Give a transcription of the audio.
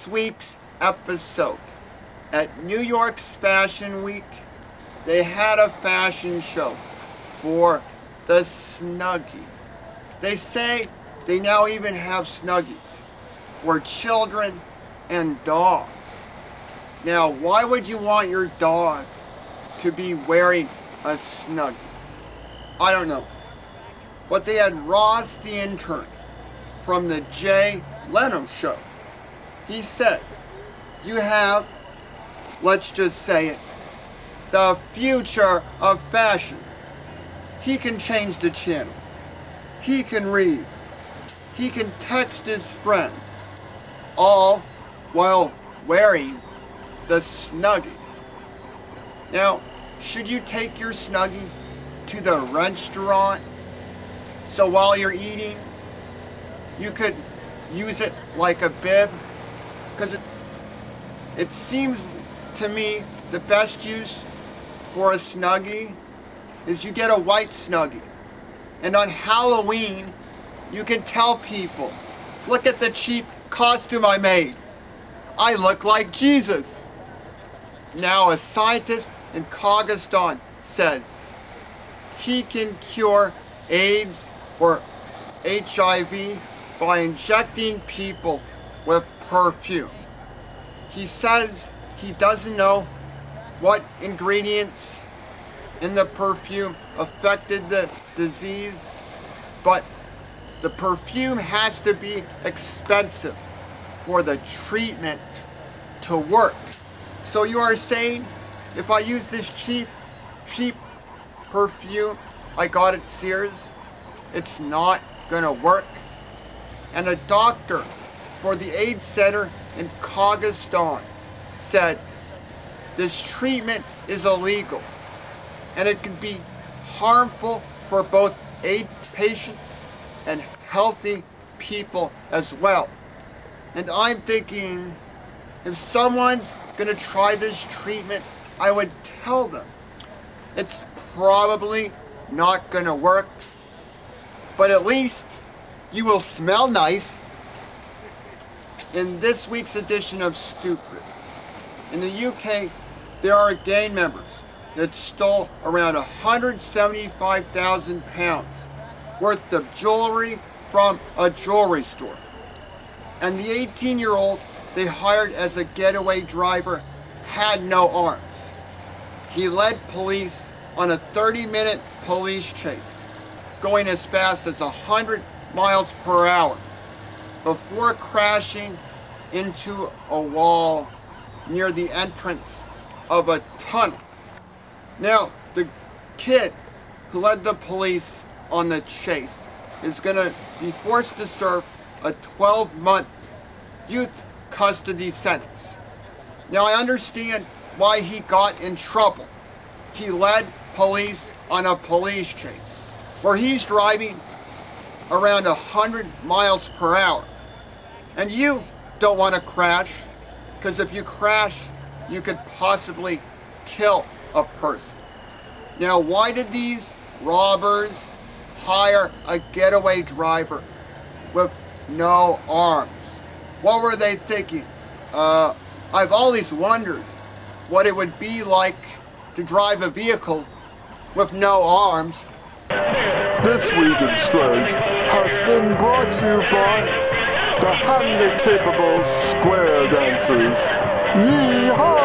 this week's episode. At New York's Fashion Week, they had a fashion show for the Snuggie. They say they now even have Snuggies for children and dogs. Now, why would you want your dog to be wearing a Snuggie? I don't know. But they had Ross the intern from the Jay Leno show. He said, you have, let's just say it, the future of fashion. He can change the channel. He can read. He can text his friends, all while wearing the Snuggie. Now, should you take your Snuggie to the restaurant so while you're eating, you could use it like a bib? Because it seems to me the best use for a Snuggie is you get a white Snuggie. And on Halloween, you can tell people, look at the cheap costume I made. I look like Jesus. Now a scientist in Kazakhstan says he can cure AIDS or HIV by injecting people with perfume. He says he doesn't know what ingredients in the perfume affected the disease, but the perfume has to be expensive for the treatment to work. So you are saying if I use this cheap perfume I got at Sears, it's not gonna work? And a doctor for the AIDS Center in Kazakhstan said this treatment is illegal and it can be harmful for both AIDS patients and healthy people as well. And I'm thinking, if someone's gonna try this treatment, I would tell them it's probably not gonna work, but at least you will smell nice. In this week's edition of Stupid, in the UK, there are gang members that stole around £175,000 worth of jewelry from a jewelry store. And the 18-year-old they hired as a getaway driver had no arms. He led police on a 30-minute police chase, going as fast as 100 miles per hour, before crashing into a wall near the entrance of a tunnel. Now, the kid who led the police on the chase is going to be forced to serve a 12-month youth custody sentence. Now, I understand why he got in trouble. He led police on a police chase where he's driving around 100 miles per hour. And you don't want to crash, because if you crash, you could possibly kill a person. Now, why did these robbers hire a getaway driver with no arms? What were they thinking? I've always wondered what it would be like to drive a vehicle with no arms. This week in Strange has been brought to you by the handy capable square dancers. Yee-haw!